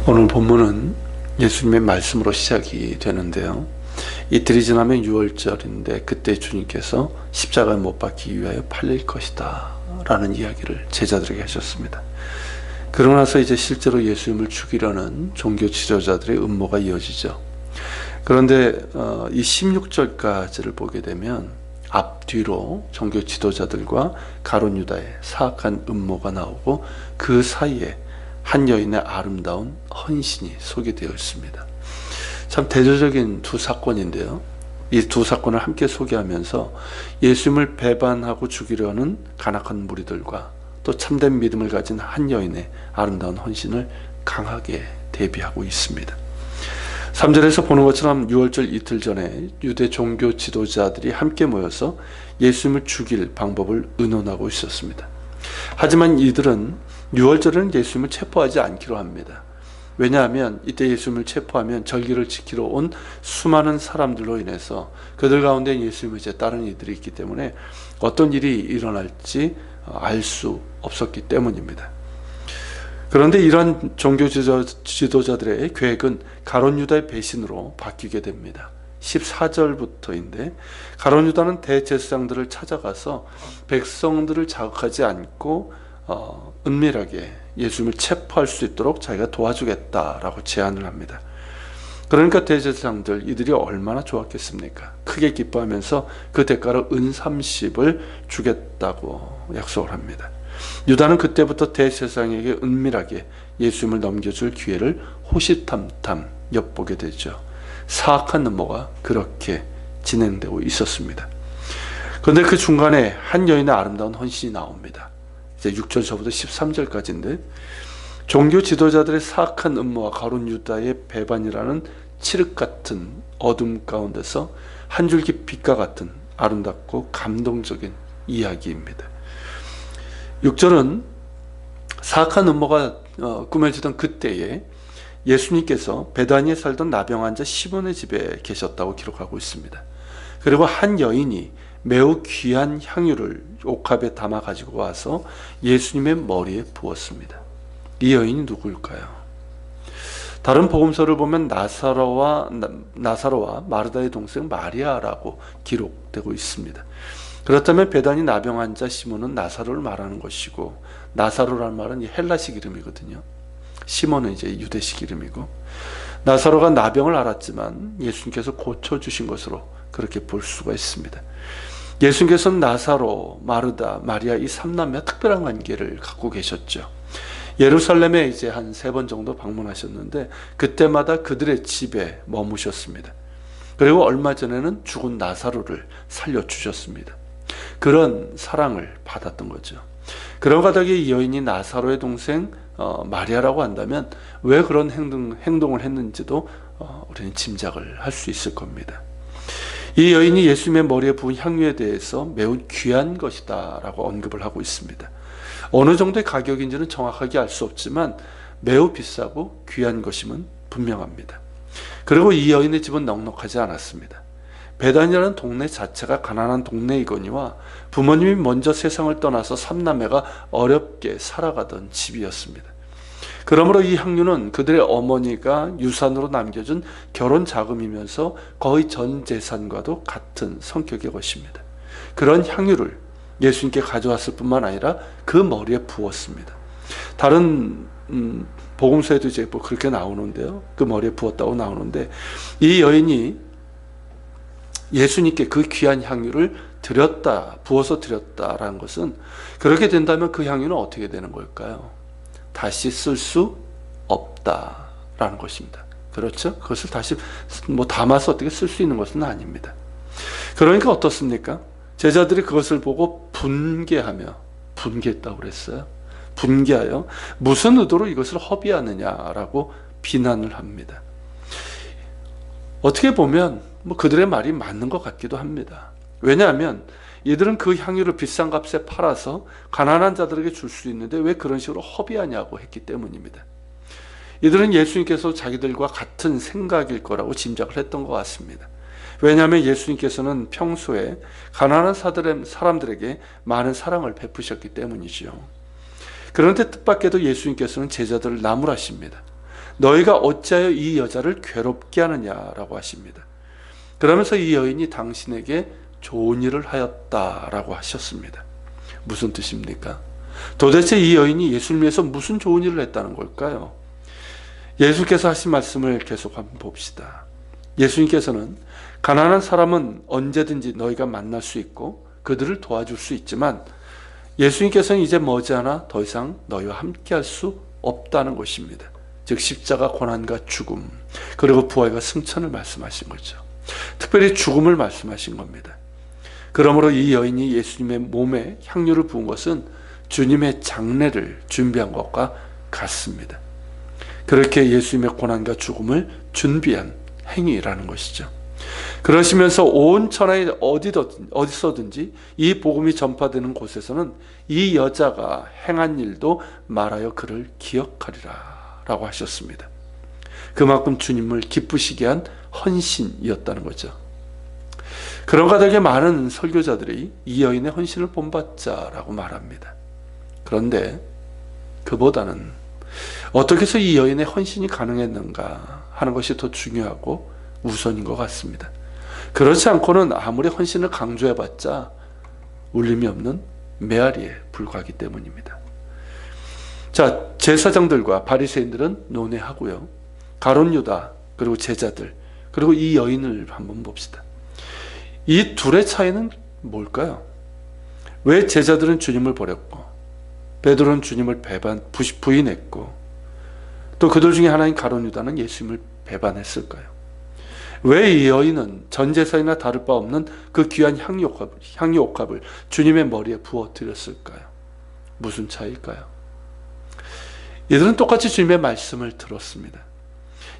오늘 본문은 예수님의 말씀으로 시작이 되는데요. 이틀이 지나면 유월절인데 그때 주님께서 십자가에 못 박히기 위하여 팔릴 것이다 라는 이야기를 제자들에게 하셨습니다. 그러고 나서 이제 실제로 예수님을 죽이려는 종교 지도자들의 음모가 이어지죠. 그런데 이 16절까지를 보게 되면 앞뒤로 종교 지도자들과 가룟 유다의 사악한 음모가 나오고 그 사이에 한 여인의 아름다운 헌신이 소개되어 있습니다. 참 대조적인 두 사건인데요. 이 두 사건을 함께 소개하면서 예수님을 배반하고 죽이려는 간악한 무리들과 또 참된 믿음을 가진 한 여인의 아름다운 헌신을 강하게 대비하고 있습니다. 3절에서 보는 것처럼 6월절 이틀 전에 유대 종교 지도자들이 함께 모여서 예수님을 죽일 방법을 의논하고 있었습니다. 하지만 이들은 6월절에는 예수님을 체포하지 않기로 합니다. 왜냐하면 이때 예수님을 체포하면 절기를 지키러 온 수많은 사람들로 인해서 그들 가운데 예수님을 이제 따르는 이들이 있기 때문에 어떤 일이 일어날지 알 수 없었기 때문입니다. 그런데 이러한 종교 지도자들의 계획은 가룟 유다의 배신으로 바뀌게 됩니다. 14절부터인데 가룟 유다는 대제사장들을 찾아가서 백성들을 자극하지 않고 은밀하게 예수님을 체포할 수 있도록 자기가 도와주겠다라고 제안을 합니다. 그러니까 대제사장들 이들이 얼마나 좋았겠습니까? 크게 기뻐하면서 그 대가로 은 30을 주겠다고 약속을 합니다. 유다는 그때부터 대제사장에게 은밀하게 예수님을 넘겨줄 기회를 호시탐탐 엿보게 되죠. 사악한 음모가 그렇게 진행되고 있었습니다. 그런데 그 중간에 한 여인의 아름다운 헌신이 나옵니다. 이제 6절서부터 13절까지인데 종교 지도자들의 사악한 음모와 가룟 유다의 배반이라는 칠흑 같은 어둠 가운데서 한 줄기 빛과 같은 아름답고 감동적인 이야기입니다. 6절은 사악한 음모가 꾸며지던 그때에 예수님께서 베다니에 살던 나병 환자 시몬의 집에 계셨다고 기록하고 있습니다. 그리고 한 여인이 매우 귀한 향유를 옥합에 담아 가지고 와서 예수님의 머리에 부었습니다. 이 여인이 누구일까요? 다른 복음서를 보면 나사로와 마르다의 동생 마리아라고 기록되고 있습니다. 그렇다면 베다니 나병 환자 시몬은 나사로를 말하는 것이고, 나사로라는 말은 헬라식 이름이거든요. 시몬은 이제 유대식 이름이고, 나사로가 나병을 앓았지만 예수님께서 고쳐주신 것으로 그렇게 볼 수가 있습니다. 예수님께서는 나사로, 마르다, 마리아 이 3남매와 특별한 관계를 갖고 계셨죠. 예루살렘에 이제 한 3번 정도 방문하셨는데 그때마다 그들의 집에 머무셨습니다. 그리고 얼마 전에는 죽은 나사로를 살려주셨습니다. 그런 사랑을 받았던 거죠. 그런 가닥에 이 여인이 나사로의 동생 마리아라고 한다면 왜 그런 행동을 했는지도 우리는 짐작을 할 수 있을 겁니다. 이 여인이 예수님의 머리에 부은 향유에 대해서 매우 귀한 것이다 라고 언급을 하고 있습니다. 어느 정도의 가격인지는 정확하게 알 수 없지만 매우 비싸고 귀한 것임은 분명합니다. 그리고 이 여인의 집은 넉넉하지 않았습니다. 베다니라는 동네 자체가 가난한 동네이거니와 부모님이 먼저 세상을 떠나서 3남매가 어렵게 살아가던 집이었습니다. 그러므로 이 향유는 그들의 어머니가 유산으로 남겨준 결혼 자금이면서 거의 전 재산과도 같은 성격의 것입니다. 그런 향유를 예수님께 가져왔을 뿐만 아니라 그 머리에 부었습니다. 다른 복음서에도 이제 뭐 그렇게 나오는데요. 그 머리에 부었다고 나오는데 이 여인이 예수님께 그 귀한 향유를 부어서 드렸다라는 것은, 그렇게 된다면 그 향유는 어떻게 되는 걸까요? 다시 쓸 수 없다라는 것입니다. 그렇죠? 그것을 다시 담아서 어떻게 쓸 수 있는 것은 아닙니다. 그러니까 어떻습니까? 제자들이 그것을 보고 분개했다고 그랬어요. 분개하여 무슨 의도로 이것을 허비하느냐라고 비난을 합니다. 어떻게 보면 그들의 말이 맞는 것 같기도 합니다. 왜냐하면 이들은 그 향유를 비싼 값에 팔아서 가난한 자들에게 줄 수 있는데 왜 그런 식으로 허비하냐고 했기 때문입니다. 이들은 예수님께서 자기들과 같은 생각일 거라고 짐작을 했던 것 같습니다. 왜냐하면 예수님께서는 평소에 가난한 사람들에게 많은 사랑을 베푸셨기 때문이죠. 그런데 뜻밖에도 예수님께서는 제자들을 나무라십니다. 너희가 어찌하여 이 여자를 괴롭게 하느냐라고 하십니다. 그러면서 이 여인이 당신에게 좋은 일을 하였다라고 하셨습니다. 무슨 뜻입니까? 도대체 이 여인이 예수를 위해서 무슨 좋은 일을 했다는 걸까요? 예수께서 하신 말씀을 계속 한번 봅시다. 예수님께서는 가난한 사람은 언제든지 너희가 만날 수 있고 그들을 도와줄 수 있지만 예수님께서는 이제 머지않아 더 이상 너희와 함께 할 수 없다는 것입니다. 즉 십자가 고난과 죽음 그리고 부활과 승천을 말씀하신 거죠. 특별히 죽음을 말씀하신 겁니다. 그러므로 이 여인이 예수님의 몸에 향유를 부은 것은 주님의 장례를 준비한 것과 같습니다. 그렇게 예수님의 고난과 죽음을 준비한 행위라는 것이죠. 그러시면서 온 천하에 어디서든지 이 복음이 전파되는 곳에서는 이 여자가 행한 일도 말하여 그를 기억하리라 라고 하셨습니다. 그만큼 주님을 기쁘시게 한 헌신이었다는 거죠. 그런가 되게 많은 설교자들이 이 여인의 헌신을 본받자라고 말합니다. 그런데 그보다는 어떻게 해서 이 여인의 헌신이 가능했는가 하는 것이 더 중요하고 우선인 것 같습니다. 그렇지 않고는 아무리 헌신을 강조해봤자 울림이 없는 메아리에 불과하기 때문입니다. 자, 제사장들과 바리새인들은 논외하고요. 가룟 유다 그리고 제자들 그리고 이 여인을 한번 봅시다. 이 둘의 차이는 뭘까요? 왜 제자들은 주님을 버렸고 베드로는 주님을 부인했고 또 그들 중에 하나인 가룟 유다는 예수님을 배반했을까요? 왜 이 여인은 전 제사이나 다를 바 없는 그 귀한 향유옥합을 주님의 머리에 부어뜨렸을까요? 무슨 차이일까요? 이들은 똑같이 주님의 말씀을 들었습니다.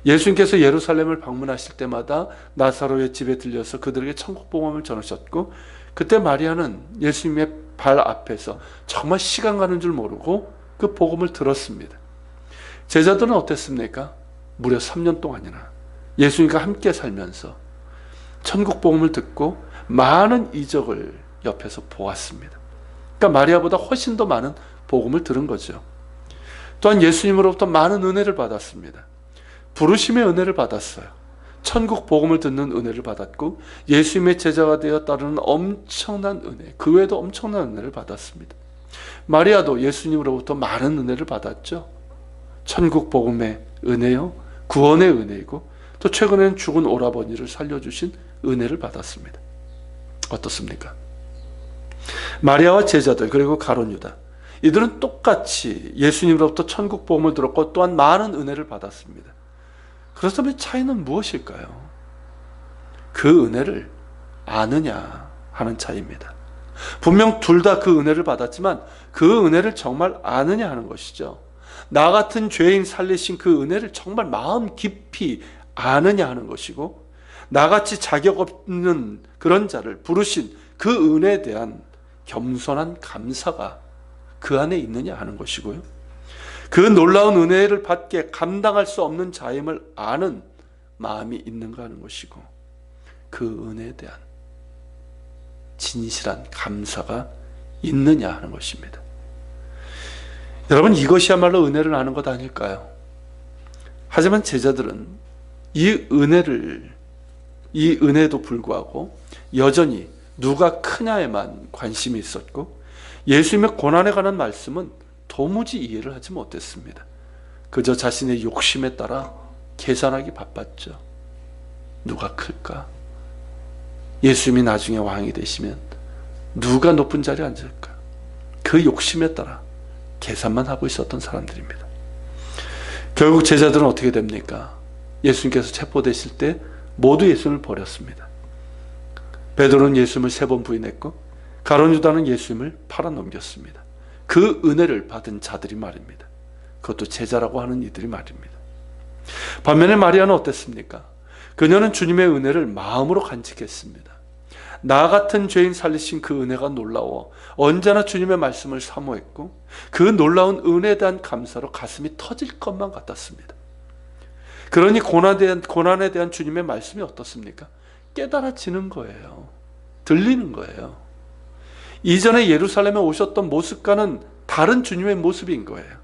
예수님께서 예루살렘을 방문하실 때마다 나사로의 집에 들려서 그들에게 천국복음을 전하셨고 그때 마리아는 예수님의 발 앞에서 정말 시간 가는 줄 모르고 그 복음을 들었습니다. 제자들은 어땠습니까? 무려 3년 동안이나 예수님과 함께 살면서 천국 복음을 듣고 많은 이적을 옆에서 보았습니다. 그러니까 마리아보다 훨씬 더 많은 복음을 들은 거죠. 또한 예수님으로부터 많은 은혜를 받았습니다. 부르심의 은혜를 받았어요. 천국 복음을 듣는 은혜를 받았고 예수님의 제자가 되어 따르는 엄청난 은혜, 그 외에도 엄청난 은혜를 받았습니다. 마리아도 예수님으로부터 많은 은혜를 받았죠. 천국 복음의 은혜요, 구원의 은혜이고 또 최근에는 죽은 오라버니를 살려주신 은혜를 받았습니다. 어떻습니까? 마리아와 제자들 그리고 가룟 유다 이들은 똑같이 예수님으로부터 천국 복음을 들었고 또한 많은 은혜를 받았습니다. 그렇다면 차이는 무엇일까요? 그 은혜를 아느냐 하는 차이입니다. 분명 둘 다 그 은혜를 받았지만 그 은혜를 정말 아느냐 하는 것이죠. 나 같은 죄인 살리신 그 은혜를 정말 마음 깊이 아느냐 하는 것이고 나같이 자격 없는 그런 자를 부르신 그 은혜에 대한 겸손한 감사가 그 안에 있느냐 하는 것이고요. 그 놀라운 은혜를 받기에 감당할 수 없는 자임을 아는 마음이 있는가 하는 것이고 그 은혜에 대한 진실한 감사가 있느냐 하는 것입니다. 여러분, 이것이야말로 은혜를 아는 것 아닐까요? 하지만 제자들은 이 은혜에도 불구하고 여전히 누가 크냐에만 관심이 있었고 예수님의 고난에 관한 말씀은 도무지 이해를 하지 못했습니다. 그저 자신의 욕심에 따라 계산하기 바빴죠. 누가 클까? 예수님이 나중에 왕이 되시면 누가 높은 자리에 앉을까? 그 욕심에 따라 계산만 하고 있었던 사람들입니다. 결국 제자들은 어떻게 됩니까? 예수님께서 체포되실 때 모두 예수님을 버렸습니다. 베드로는 예수님을 3번 부인했고 가룟 유다는 예수님을 팔아넘겼습니다. 그 은혜를 받은 자들이 말입니다. 그것도 제자라고 하는 이들이 말입니다. 반면에 마리아는 어땠습니까? 그녀는 주님의 은혜를 마음으로 간직했습니다. 나 같은 죄인 살리신 그 은혜가 놀라워 언제나 주님의 말씀을 사모했고 그 놀라운 은혜에 대한 감사로 가슴이 터질 것만 같았습니다. 그러니 고난에 대한 주님의 말씀이 어떻습니까? 깨달아지는 거예요. 들리는 거예요. 이전에 예루살렘에 오셨던 모습과는 다른 주님의 모습인 거예요.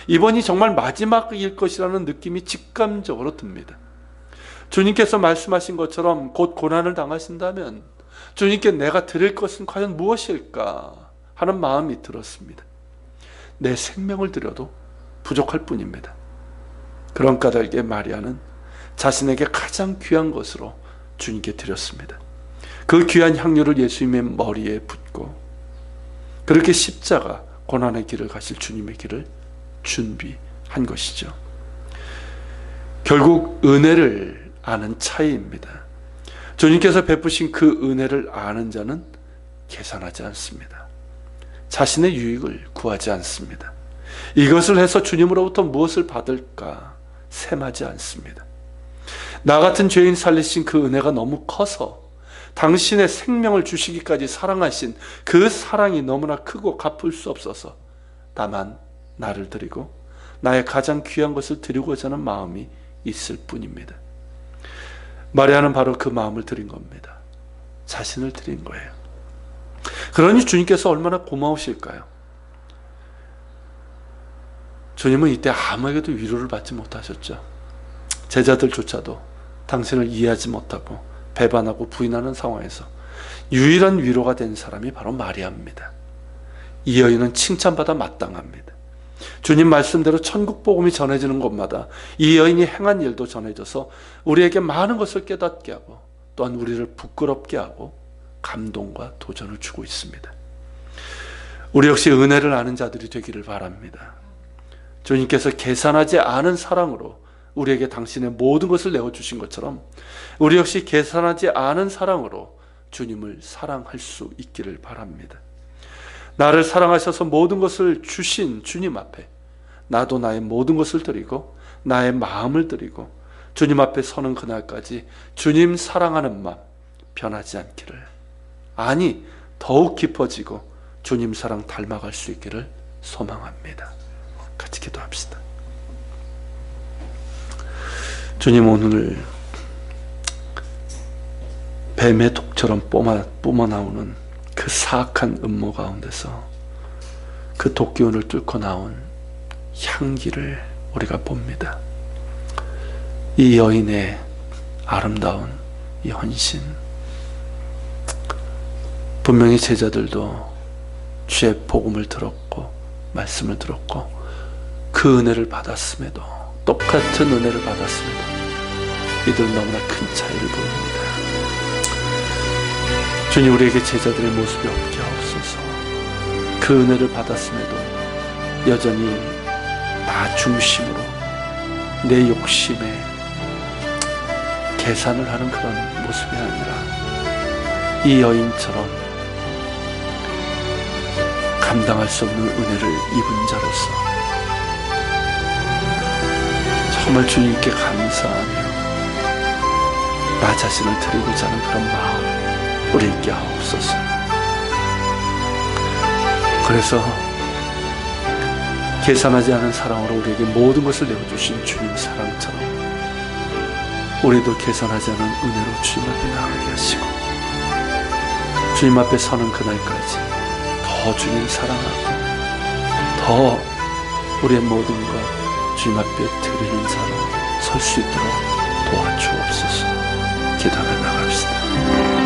이번이 정말 마지막일 것이라는 느낌이 직감적으로 듭니다. 주님께서 말씀하신 것처럼 곧 고난을 당하신다면 주님께 내가 드릴 것은 과연 무엇일까 하는 마음이 들었습니다. 내 생명을 드려도 부족할 뿐입니다. 그런 까닭에 마리아는 자신에게 가장 귀한 것으로 주님께 드렸습니다. 그 귀한 향료를 예수님의 머리에 붓고 그렇게 십자가 고난의 길을 가실 주님의 길을 준비한 것이죠. 결국 은혜를 아는 차이입니다. 주님께서 베푸신 그 은혜를 아는 자는 계산하지 않습니다. 자신의 유익을 구하지 않습니다. 이것을 해서 주님으로부터 무엇을 받을까 셈하지 않습니다. 나 같은 죄인 살리신 그 은혜가 너무 커서 당신의 생명을 주시기까지 사랑하신 그 사랑이 너무나 크고 갚을 수 없어서 다만 나를 드리고 나의 가장 귀한 것을 드리고자 하는 마음이 있을 뿐입니다. 마리아는 바로 그 마음을 드린 겁니다. 자신을 드린 거예요. 그러니 주님께서 얼마나 고마우실까요? 주님은 이때 아무에게도 위로를 받지 못하셨죠. 제자들조차도 당신을 이해하지 못하고 배반하고 부인하는 상황에서 유일한 위로가 된 사람이 바로 마리아입니다. 이 여인은 칭찬받아 마땅합니다. 주님 말씀대로 천국 복음이 전해지는 곳마다 이 여인이 행한 일도 전해져서 우리에게 많은 것을 깨닫게 하고 또한 우리를 부끄럽게 하고 감동과 도전을 주고 있습니다. 우리 역시 은혜를 아는 자들이 되기를 바랍니다. 주님께서 계산하지 않은 사랑으로 우리에게 당신의 모든 것을 내어주신 것처럼 우리 역시 계산하지 않은 사랑으로 주님을 사랑할 수 있기를 바랍니다. 나를 사랑하셔서 모든 것을 주신 주님 앞에 나도 나의 모든 것을 드리고 나의 마음을 드리고 주님 앞에 서는 그날까지 주님 사랑하는 마음 변하지 않기를, 아니 더욱 깊어지고 주님 사랑 닮아갈 수 있기를 소망합니다. 같이 기도합시다. 주님, 오늘 뱀의 독처럼 뿜어나오는 그 사악한 음모 가운데서 그 독기운을 뚫고 나온 향기를 우리가 봅니다. 이 여인의 아름다운 이 헌신, 분명히 제자들도 주의 복음을 들었고 말씀을 들었고 그 은혜를 받았음에도, 똑같은 은혜를 받았음에도 이들은 너무나 큰 차이를 보입니다. 주님, 우리에게 제자들의 모습이 없게 하옵소서. 그 은혜를 받았음에도 여전히 나 중심으로 내 욕심에 계산을 하는 그런 모습이 아니라 이 여인처럼 감당할 수 없는 은혜를 입은 자로서 정말 주님께 감사하며 나 자신을 드리고자 하는 그런 마음 우리 있게 하옵소서. 그래서 계산하지 않은 사랑으로 우리에게 모든 것을 내어주신 주님 사랑처럼 우리도 계산하지 않은 은혜로 주님 앞에 나가게 하시고 주님 앞에 서는 그날까지 더 주님 사랑하고 더 우리의 모든 것 주님 앞에 드리는 자로 설 수 있도록 도와주옵소서. 기도하며 나갑시다.